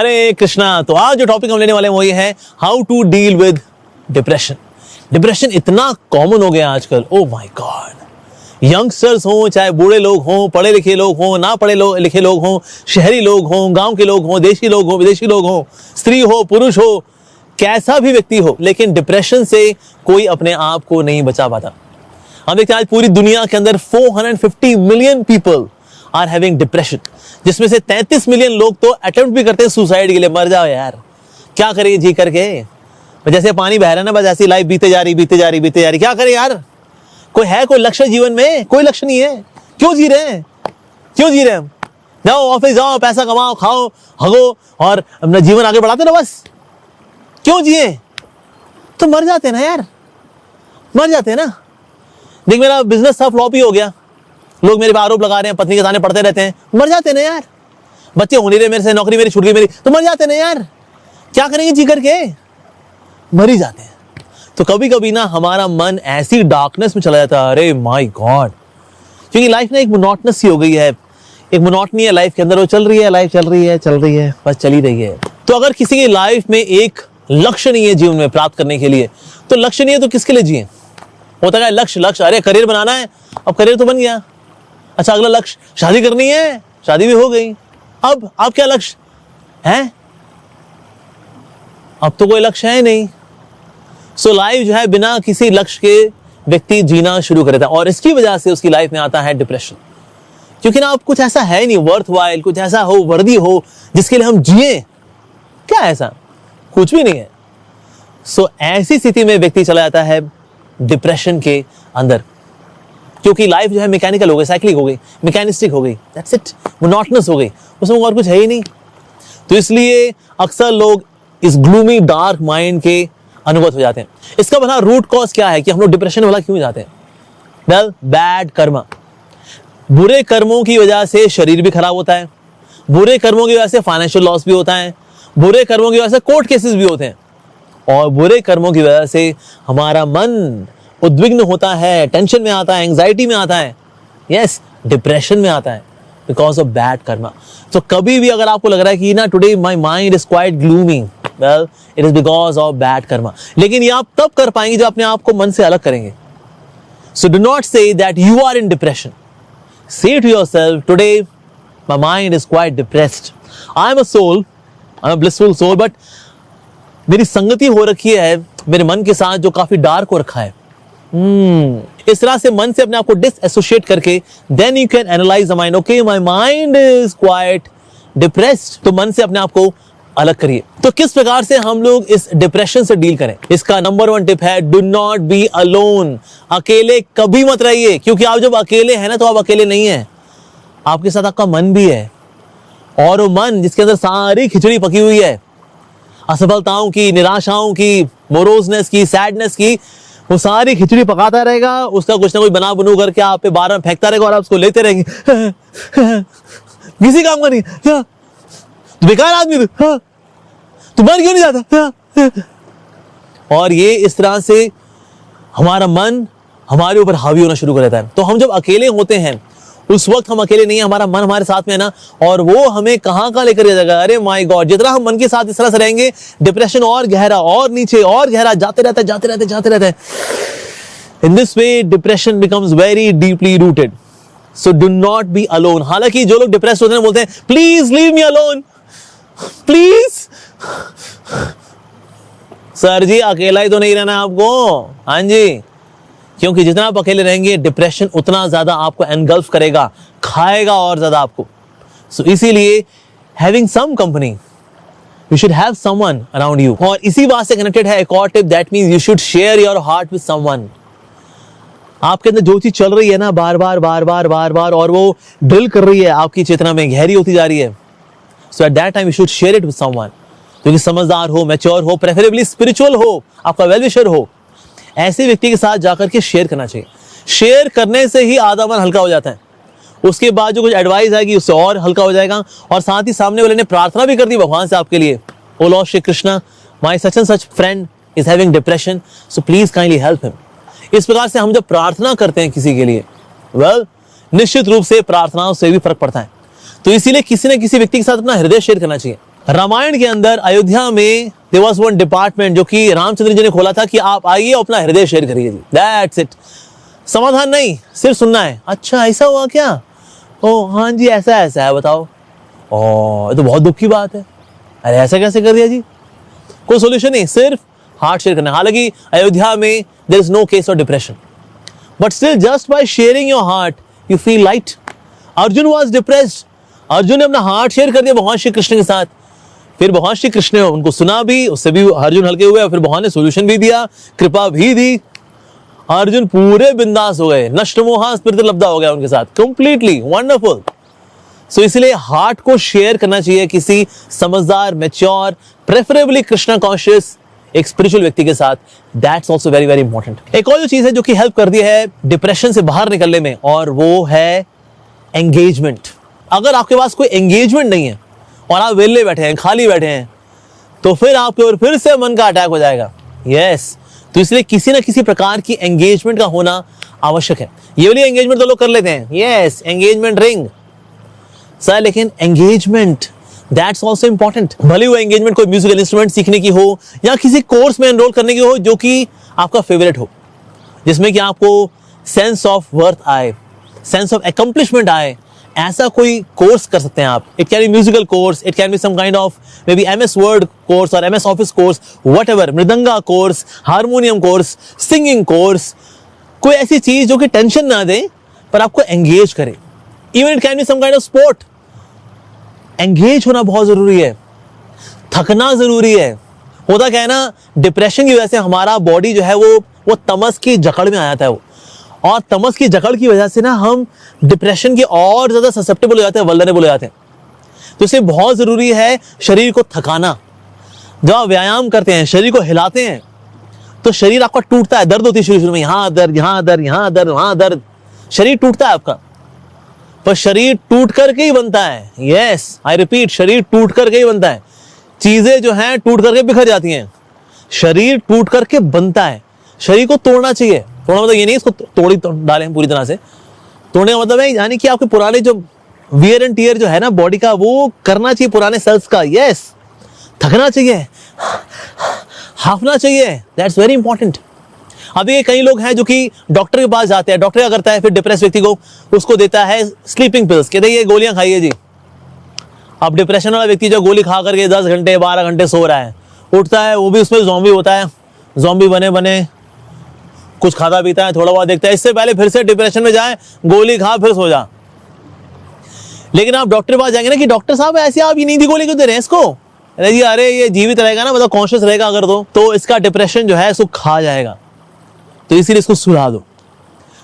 हरे कृष्णा। तो आज जो टॉपिक हम लेने वाले हैं वो ये है how to deal with depression. Depression इतना कॉमन हो गया आजकल, ओ माय गॉड। यंगस्टर्स हों, चाहे बूढ़े लोग हों, पढ़े लिखे लोग हों, ना पढ़े लिखे लोग हों, शहरी लोग हों, गांव के लोग हों, देशी लोग हों, विदेशी लोग हों, स्त्री हो, पुरुष हो, कैसा भी व्यक्ति हो, लेकिन डिप्रेशन से कोई अपने आप को नहीं बचा पाता। हम देखते हैं आज पूरी दुनिया के अंदर 450 million people are having depression, जिसमें से 33 मिलियन लोग तो अटेम्प्ट भी करते हैं सुसाइड के लिए। मर जाओ यार, क्या करेंगे जी करके। जैसे पानी बह रहा है ना, बस ऐसी लाइफ बीते जा रही, क्या करें यार। कोई है, कोई लक्ष्य जीवन में? कोई लक्ष्य नहीं है। क्यों जी रहे हैं हम? जाओ ऑफिस जाओ, पैसा कमाओ, खाओ, हगो और अपना जीवन आगे बढ़ाते ना बस। क्यों जिए? तो मर जाते हैं ना यार, मर जाते हैं ना। देख, मेरा बिजनेस था, फ्लॉप ही हो गया, लोग मेरे पे आरोप लगा रहे हैं, पत्नी के ताने पड़ते रहते हैं, मर जाते हैं ना यार। बच्चे हो नहीं रहे मेरे से, नौकरी मेरी छूट गई मेरी, तो मर जाते हैं ना यार। क्या करेंगे जी करके, मर ही जाते हैं। तो कभी कभी ना हमारा मन ऐसी डार्कनेस में चला जाता है, अरे माय गॉड, क्योंकि लाइफ ना एक मोनोटोनस सी हो गई है, एक मोनोटनी है लाइफ के अंदर। वो चल रही है, लाइफ चल रही है, बस चली रही है। तो अगर किसी की लाइफ में एक लक्ष्य नहीं है जीवन में प्राप्त करने के लिए, तो लक्ष्य नहीं है तो किसके लिए जिए। होता है लक्ष्य, अरे करियर बनाना है, अब करियर तो बन गया। अच्छा, अगला लक्ष्य शादी करनी है, शादी भी हो गई। अब क्या लक्ष्य है? अब तो कोई लक्ष्य है नहीं। सो लाइफ जो है बिना किसी लक्ष्य के व्यक्ति जीना शुरू कर देता है, और इसकी वजह से उसकी लाइफ में आता है डिप्रेशन। क्योंकि ना अब कुछ ऐसा है नहीं वर्थ वाइल, कुछ ऐसा हो वर्दी हो जिसके लिए हम जिए। क्या ऐसा? कुछ भी नहीं है। सो ऐसी स्थिति में व्यक्ति चला जाता है डिप्रेशन के अंदर, क्योंकि लाइफ जो है मैकेनिकल हो गई, साइक्लिक हो गई, मैकेनिस्टिक हो गई, दैट्स इट, मोनोटोनस हो गई, उसमें और कुछ है ही नहीं। तो इसलिए अक्सर लोग इस ग्लूमी डार्क माइंड के अनुभव हो जाते हैं। इसका बना रूट कॉज क्या है कि हम लोग डिप्रेशन वाला क्यों जाते हैं? Well, bad Karma. बुरे कर्मों की वजह से शरीर भी खराब होता है, बुरे कर्मों की वजह से फाइनेंशियल लॉस भी होता है, बुरे कर्मों की वजह से कोर्ट केसेस भी होते हैं, और बुरे कर्मों की वजह से हमारा मन उद्विग्न होता है, टेंशन में आता है, एंजाइटी में आता है, यस, डिप्रेशन में आता है, बिकॉज ऑफ बैड कर्मा। तो कभी भी अगर आपको लग रहा है कि ना today my mind is quite gloomy, well it is because of bad Karma. लेकिन ये आप तब कर पाएंगे जब अपने आप को मन से अलग करेंगे। So do not say that you are in depression, say to yourself, today my mind is quite depressed, I am a soul, I am a blissful soul, but मेरी संगति हो रखी है मेरे मन के साथ जो काफी डार्क हो रखा है। इस तरह से मन से अपने आप को डिसएसोसिएट करके then you can analyse the mind, okay my mind is quite depressed. तो मन से अपने आप को अलग करिए। तो किस प्रकार से हम लोग इस डिप्रेशन से डील करें? इसका नंबर 1 टिप है, डू नॉट बी अलोन। अकेले कभी मत रहिए, क्योंकि आप जब अकेले हैं ना तो आप अकेले नहीं है, आपके साथ आपका मन भी है, और वो मन जिसके अंदर सारी खिचड़ी पकी हुई है, असफलताओं की, निराशाओं की, मोरोजनेस की, सैडनेस की, वो सारी खिचड़ी पकाता रहेगा, उसका कुछ ना कुछ बना बनू करके आप पे बार बार फेंकता रहेगा और आप उसको लेते रहेंगे। किसी काम का नहीं, तो बेकार आदमी तू मर क्यों नहीं जाता? और ये इस तरह से हमारा मन हमारे ऊपर हावी होना शुरू कर देता है। तो हम जब अकेले होते हैं उस वक्त हम अकेले नहीं है, हमारा मन हमारे साथ में है ना, और वो हमें कहां लेकर जाएगा। अरे माय गॉड, जितना हम मन के साथ इस तरह से रहेंगे, डिप्रेशन और गहरा और नीचे और गहरा जाते रहता है। In this way depression becomes very deeply rooted. So do not be alone. हालांकि जो लोग डिप्रेस होते हैं बोलते हैं please leave me alone, please. Sir ji, अकेला ही तो नहीं रहना आपको। हाँ जी, क्योंकि जितना आप अकेले रहेंगे डिप्रेशन उतना ज्यादा आपको एनगल्फ करेगा, खाएगा और ज्यादा आपको। सो इसीलिए having some company, you should have someone around you. और इसी बात से कनेक्टेड है एक और tip, that means you should share your heart with someone. आपके अंदर जो चीज चल रही है ना बार बार और वो ड्रिल कर रही है आपकी चेतना में, गहरी होती जा रही है, so at that time you should share it with someone जो कि समझदार हो, मैच्योर हो, प्रेफरेबली स्पिरिचुअल हो, आपका वेल विशर हो। ऐसे व्यक्ति के साथ जाकर के शेयर करना चाहिए। शेयर करने से ही आधा मन हल्का हो जाता है, उसके बाद जो कुछ एडवाइस आएगी उससे और हल्का हो जाएगा, और साथ ही सामने वाले ने प्रार्थना भी कर दी भगवान से आपके लिए, oh Lord Shri Krishna, my such and such friend is having depression, so please kindly help him. इस प्रकार से हम जब प्रार्थना करते हैं किसी के लिए, वेल निश्चित रूप से प्रार्थनाओं से भी फर्क पड़ता है। तो इसीलिए किसी न किसी व्यक्ति के साथ अपना हृदय शेयर करना चाहिए। रामायण के अंदर अयोध्या में देयर वाज वन डिपार्टमेंट जो कि रामचंद्र जी ने खोला था कि आप आइए अपना हृदय शेयर करिए जी, दैट्स इट। समाधान नहीं, सिर्फ सुनना है। अच्छा ऐसा हुआ क्या? ओ हाँ जी ऐसा ऐसा है, बताओ। ओ ये तो बहुत दुख की बात है, अरे ऐसा कैसे कर दिया जी? कोई सोल्यूशन नहीं, सिर्फ हार्ट शेयर करना। हालांकि अयोध्या में there is no case of depression, but still just by sharing your heart you feel light. Arjun was depressed, Arjun ने अपना हार्ट शेयर कर दिया भगवान श्री कृष्ण के साथ। फिर भगवान श्री कृष्ण ने उनको सुना भी, उससे भी अर्जुन हल्के हुए, और फिर भगवान ने सोल्यूशन भी दिया, कृपा भी दी। अर्जुन पूरे बिंदास हो गए, नष्ट मोहा स्मृति लब्धा हो गया उनके साथ, कंप्लीटली वंडरफुल। सो इसलिए हार्ट को शेयर करना चाहिए किसी समझदार, मैच्योर, प्रेफरेबली कृष्णा कॉन्शियस एक स्पिरिचुअल व्यक्ति के साथ। That's also very very important. एक और जो चीज है जो कि हेल्प कर दी है डिप्रेशन से बाहर निकलने में, और वो है एंगेजमेंट। अगर आपके पास कोई एंगेजमेंट नहीं है और आप वेले बैठे हैं, खाली बैठे हैं, तो फिर आपके ऊपर फिर से मन का अटैक हो जाएगा। यस, तो इसलिए किसी ना किसी प्रकार की एंगेजमेंट का होना आवश्यक है। ये वाली एंगेजमेंट तो लोग कर लेते हैं, यस एंगेजमेंट रिंग सर, लेकिन एंगेजमेंट दैट्स ऑल्सो इंपॉर्टेंट। भले वो एंगेजमेंट कोई म्यूजिकल इंस्ट्रूमेंट सीखने की हो या किसी कोर्स में एनरोल करने की हो जो कि आपका फेवरेट हो, जिसमें कि आपको सेंस ऑफ वर्थ आए, सेंस ऑफ अकम्प्लिशमेंट आए, ऐसा कोई कोर्स कर सकते हैं आप। It can be musical course, it can be some kind of maybe MS word course और MS office course, whatever, mridanga course, harmonium course, singing course, कोई ऐसी चीज जो कि टेंशन ना दे पर आपको एंगेज करे। Even it can be some kind of sport. Engage होना बहुत जरूरी है, थकना जरूरी है। होता क्या है ना, डिप्रेशन की वजह से हमारा बॉडी जो है वो तमस की जकड़ में आ जाता है वो, और तमस की जकड़ की वजह से ना हम डिप्रेशन के और ज्यादा ससेप्टेबल हो जाते हैं, वल्नरेबल हो जाते हैं। तो इसलिए बहुत जरूरी है शरीर को थकाना। जब आप व्यायाम करते हैं, शरीर को हिलाते हैं, तो शरीर आपका टूटता है, दर्द होती है शुरू में, यहां दर्द, यहां दर्द, यहां दर्द, वहां दर्द, शरीर टूटता है आपका। पर शरीर टूट करके ही बनता है। यस आई रिपीट, शरीर टूट करके ही बनता है। चीजें जो हैं टूट करके बिखर जाती हैं, शरीर टूट करके बनता है। शरीर को तोड़ना चाहिए। तोड़ना मतलब ये नहीं इसको तोड़ी डालें पूरी तरह से। तोड़ने का मतलब है यानी कि आपके पुराने जो वियर एंड टियर जो है ना बॉडी का, वो करना चाहिए पुराने सेल्स का। यस, थकना चाहिए, हाफना चाहिए, दैट्स वेरी इंपॉर्टेंट। अब देखिए कई लोग हैं जो कि डॉक्टर के पास जाते हैं, डॉक्टर क्या करता है फिर डिप्रेस व्यक्ति को उसको देता है स्लीपिंग पिल्स, कहते हैं ये गोलियां खाइए जी। अब डिप्रेशन वाला व्यक्ति जो गोली खा करके 10 घंटे 12 घंटे सो रहा है, उठता है वो भी उसमें ज़ॉम्बी होता है, ज़ॉम्बी बने बने कुछ खाता पीता है, थोड़ा बहुत देखता है, इससे पहले फिर से डिप्रेशन में जाए, गोली खा फिर सो जा। लेकिन आप डॉक्टर के पास जाएंगे ना कि डॉक्टर साहब ऐसे आप ये नींद की गोली क्यों दे रहे हैं इसको? अरे जी अरे ये जीवित रहेगा ना, मतलब कॉन्शियस रहेगा अगर तो इसका डिप्रेशन जो है इसको खा जाएगा, तो इसीलिए इसको सुला दो।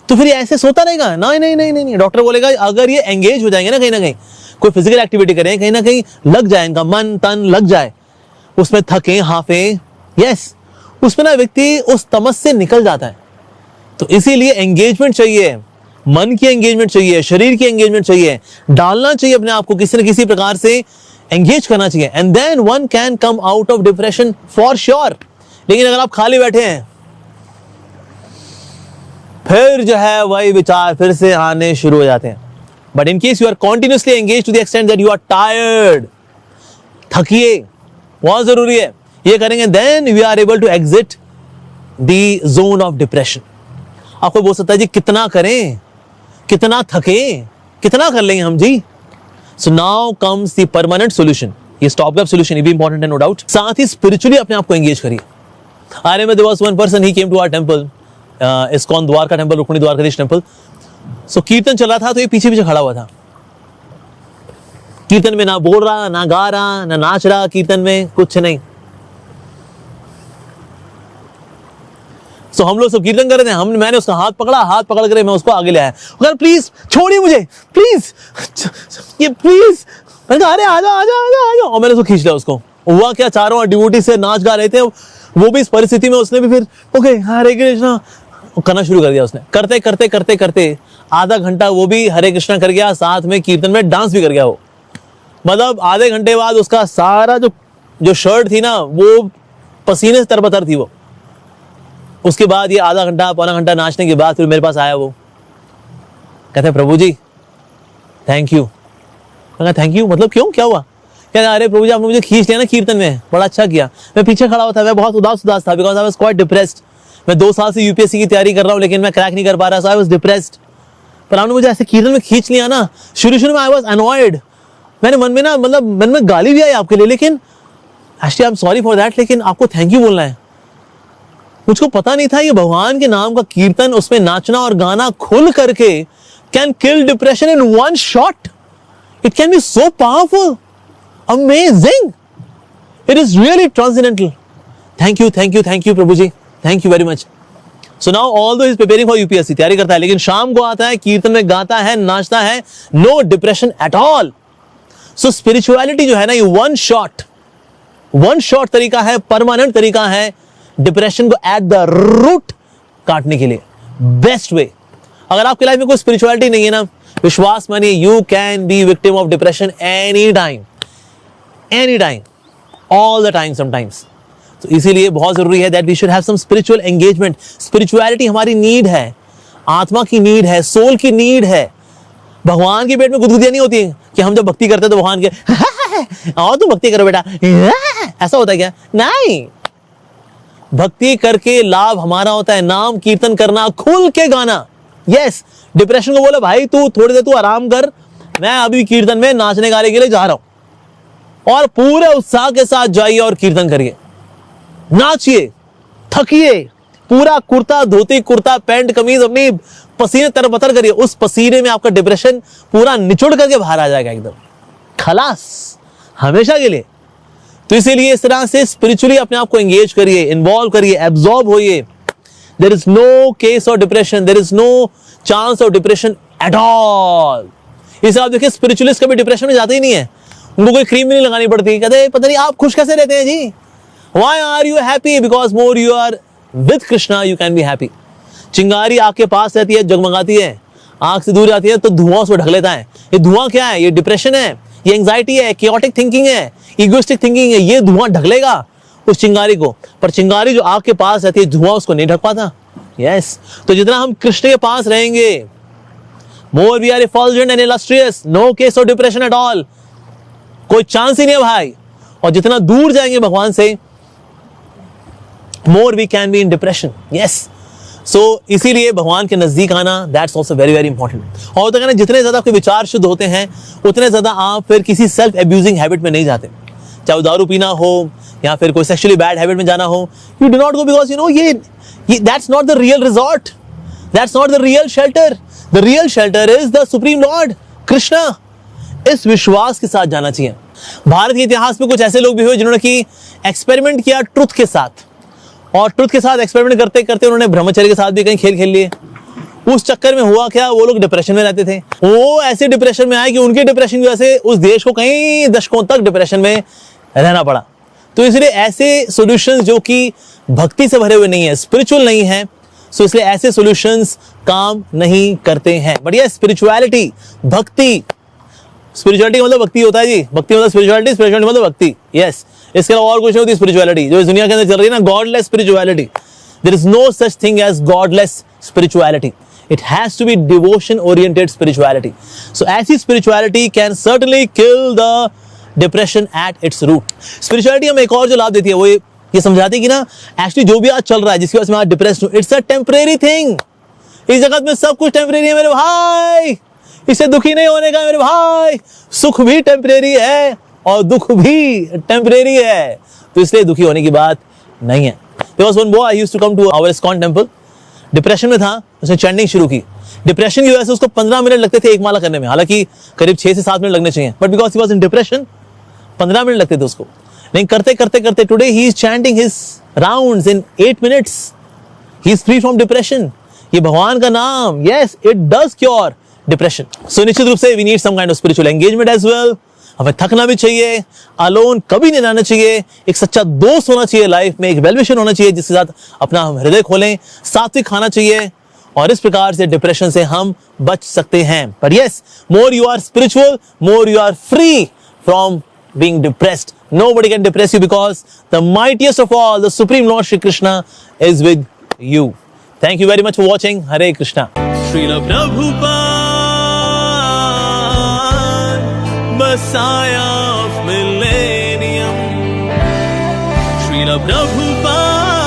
तो फिर ये ऐसे सोता रहेगा? नहीं नहीं नहीं नहीं, डॉक्टर बोलेगा अगर ये एंगेज हो जाएंगे ना कहीं, कोई फिजिकल एक्टिविटी करें, कहीं ना कहीं लग जाए, इनका मन तन लग जाए, उसमें थके हाफे, यस, उसमें ना व्यक्ति उस तमस से निकल जाता है। तो इसीलिए एंगेजमेंट चाहिए, मन की एंगेजमेंट चाहिए, शरीर की एंगेजमेंट चाहिए, डालना चाहिए अपने आप को किसी न किसी प्रकार से एंगेज करना चाहिए, and then one can come out of depression for sure. लेकिन अगर आप खाली बैठे हैं, फिर जो है वही विचार फिर से आने शुरू हो जाते हैं। But in case you are continuously engage to the extent that you are tired, थकिए, बहुत जरूरी है, ये करेंगे then we are able to exit the zone of depression. आपको बोल सकता है जी कितना करें, कितना थके, कितना कर लेंगे हम जी? So now comes the permanent solution. ये स्टॉप गैप सॉल्यूशन ये भी इंपॉर्टेंट है नो डाउट। साथ ही स्पिरिचुअली अपने आप को एंगेज करिए। आर्य में there was one person, he came to our temple, ISKCON Dwarka temple, Rukmini Dwarkadhish temple. So कीर्तन चल रहा था तो ये पीछे पीछे खड़ा हुआ था। कीर्तन में ना बोल रहा, ना गा रहा, ना नाच रहा, कीर्तन में कुछ नहीं। तो हम लोग सब कीर्तन कर रहे थे, मैंने उसका हाथ पकड़ा, हाथ पकड़ कर मैं उसको आगे ले आया, अगर प्लीज छोड़िए मुझे, प्लीज ये प्लीज। मैंने कहा अरे आजा आजा आजा आजा, और मैंने उसको खींच लिया उसको। हुआ क्या, चारों ड्यूटी से नाच गा रहे थे, वो भी इस परिस्थिति में उसने भी फिर ओके हरे कृष्णा करना शुरू कर दिया। उसने करते करते करते करते आधा घंटा वो भी हरे कृष्णा कर गया, साथ में कीर्तन में डांस भी कर गया वो। मतलब आधे घंटे बाद उसका सारा जो शर्ट थी ना वो पसीने से तरबतर थी वो। उसके बाद ये आधा घंटा पौना घंटा नाचने के बाद फिर मेरे पास आया वो, कहते प्रभु जी थैंक यू। मैंने कहा थैंक यू मतलब क्यों, क्या हुआ? कहता अरे प्रभु जी आपने मुझे खींच लिया ना कीर्तन में, बड़ा अच्छा किया। मैं पीछे खड़ा हुआ था, मैं बहुत उदास था, because I was quite depressed. मैं 2 साल से यूपीएससी की तैयारी कर रहा हूँ, लेकिन मैं क्रैक नहीं कर पा रहा, सो आई वाज डिप्रेस्ड। पर आपने मुझे ऐसे कीर्तन में खींच लिया ना, शुरू में आई वाज अनॉयड, मैंने मन में ना, मतलब मन में गाली भी आई आपके लिए, लेकिन actually I am sorry for that, लेकिन आपको थैंक यू बोलना है। मुझको पता नहीं था ये भगवान के नाम का कीर्तन, उसमें नाचना और गाना खुल करके can kill depression in one shot. It can be so powerful, amazing, it is really transcendental. Thank you Prabhu ji, thank you very much. So now although he is preparing for UPSC, तैयारी करता है, लेकिन शाम को आता है, कीर्तन में गाता है, नाचता है, no depression at all. So spirituality जो है ना, ये वन शॉट तरीका है, परमानेंट तरीका है डिप्रेशन को एट द रूट काटने के लिए, बेस्ट वे। अगर आपकी लाइफ में कोई स्पिरिचुअलिटी नहीं है ना, विश्वास मानिए, you can be victim of depression any time, all the time, sometimes. तो इसीलिए बहुत जरूरी है that we should have some spiritual engagement. Spirituality हमारी नीड है, आत्मा की नीड है, सोल की नीड है। भगवान के पेट में गुदगुदियां नहीं होती कि हम जब भक्ति करते हैं तो भगवान के आओ तुम भक्ति करो बेटा, ऐसा होता है क्या? नहीं, भक्ति करके लाभ हमारा होता है नाम कीर्तन करना, खुल के गाना। यस, डिप्रेशन को बोला भाई तू थोड़ी देर तू आराम कर, मैं अभी कीर्तन में नाचने गाने के लिए जा रहा हूं, और पूरे उत्साह के साथ जाइए और कीर्तन करिए, नाचिए, थकिए, पूरा कुर्ता धोती, कुर्ता पैंट कमीज अपनी पसीने तरबतर करिए। उस पसीने में आपका डिप्रेशन पूरा निचोड़ करके बाहर आ जाएगा, एकदम खलास, हमेशा के लिए। तो इसीलिए इस तरह से स्पिरिचुअली अपने आप को एंगेज करिए, इन्वॉल्व करिए, एब्जॉर्ब होइए। There is no case of depression, there is no chance of depression at all. इसे आप देखिए, स्पिरिचुअलिस्ट कभी डिप्रेशन में जाते ही नहीं है, उनको कोई क्रीम भी नहीं लगानी पड़ती। कहते पता नहीं आप खुश कैसे रहते हैं जी, why are you happy? Because more you are with Krishna you can be happy. चिंगारी आग के पास रहती है, जगमगाती है, आग से दूर जाती है तो धुआं उसको ढक लेता है। ये धुआं क्या है? ये डिप्रेशन है, ये एंजाइटी है, केओटिक थिंकिंग है, इगोइस्टिक थिंकिंग है। ये धुआं ढक लेगा उस चिंगारी को, पर चिंगारी जो आग के पास रहती है, धुआं उसको नहीं ढक पाता। यस, तो जितना हम कृष्ण के पास रहेंगे, more we are effulgent and illustrious, no case of depression at all, कोई चांस ही नहीं है भाई। और जितना दूर जाएंगे भगवान से, more we can be in depression. Yes, so इसीलिए भगवान के नजदीक आना, that's also very very important. और तो कहना, जितने ज्यादा आपके विचार शुद्ध होते हैं, उतने ज्यादा आप फिर किसी सेल्फ एब्यूजिंग हैबिट में नहीं जाते। चाहे दारू पीना हो या फिर कोई सेक्सुअली बैड हैबिट में जाना हो, you do not go, because you know ये that's not the real resort, that's not the real shelter. The real shelter is the supreme Lord Krishna. इस विश्वास के साथ जाना चाहिए। भारत के इतिहास में कुछ ऐसे लोग भी हुए जिन्होंने की एक्सपेरिमेंट किया ट्रुथ के साथ, और ट्रुथ के साथ एक्सपेरिमेंट करते करते उन्होंने ब्रह्मचर्य के साथ भी कहीं खेल खेल लिए। उस चक्कर में हुआ क्या, वो लोग डिप्रेशन में रहते थे। वो ऐसे डिप्रेशन में आए कि उनके डिप्रेशन की वजह से उस देश को कई दशकों तक डिप्रेशन में रहना पड़ा। तो इसलिए ऐसे सॉल्यूशंस जो कि भक्ति से भरे हुए नहीं है, स्पिरिचुअल नहीं है, सो इसलिए ऐसे सॉल्यूशंस काम नहीं करते हैं। बट ये स्पिरिचुअलिटी, भक्ति, स्पिरिचुअलिटी मतलब भक्ति होता है जी, भक्ति मतलब स्पिरिचुअलिटी, स्पिरिचुअलिटी मतलब भक्ति। यस, इसके अलावा और कुछ नहीं होती स्पिरिचुअलिटी जो इस दुनिया के अंदर चल रही है ना, godless spirituality. There is no such thing as godless spirituality, it has to be devotion oriented spirituality. So ऐसी spirituality can certainly kill the depression at its root. Spirituality हमें एक और जो लाभ देती है, वो ये समझाती है कि ना, एक्चुअली जो भी आज चल रहा है, जिसकी वजह से मैं आज डिप्रेस्ड हूं, इट्स अ टेम्परेरी थिंग। इस जगत में सब कुछ टेम्परेरी है मेरे भाई, इससे दुखी नहीं होने का मेरे भाई। सुख भी टेम्परेरी है और दुख भी टेम्परेरी है, तो इसलिए दुखी होने की बात नहीं है। There was one boy I used to come to our ISKCON temple, depression में था, उसने चैंटिंग शुरू की। डिप्रेशन की वजह से उसको 15 मिनट लगते थे एक माला करने में, हालांकि करीब 6 से 7 मिनट लगने चाहिए, but because he was in depression 15 minute लगते थे उसको। लेकिन करते करते करते today he is chanting his rounds in 8 minutes. He is free from depression. ये भगवान का नाम, yes, it does cure depression. So निश्चित रूप से we need some kind of spiritual engagement as well. हमें थकना भी चाहिए, अलोन कभी नहीं रहना चाहिए, एक सच्चा दोस्त होना चाहिए लाइफ में, एक वेलविशन होना चाहिए जिसके साथ अपना हम हृदय खोलें, सात्विक खाना चाहिए, और इस प्रकार से डिप्रेशन से हम बच सकते हैं। पर yes, more you are spiritual, more you are free from being depressed. Nobody can depress you because the mightiest of all, the Supreme Lord Shri Krishna is with you. Thank you very much for watching. Hare Krishna. Srila Prabhupada, Messiah of Millennium. न प्रभु पास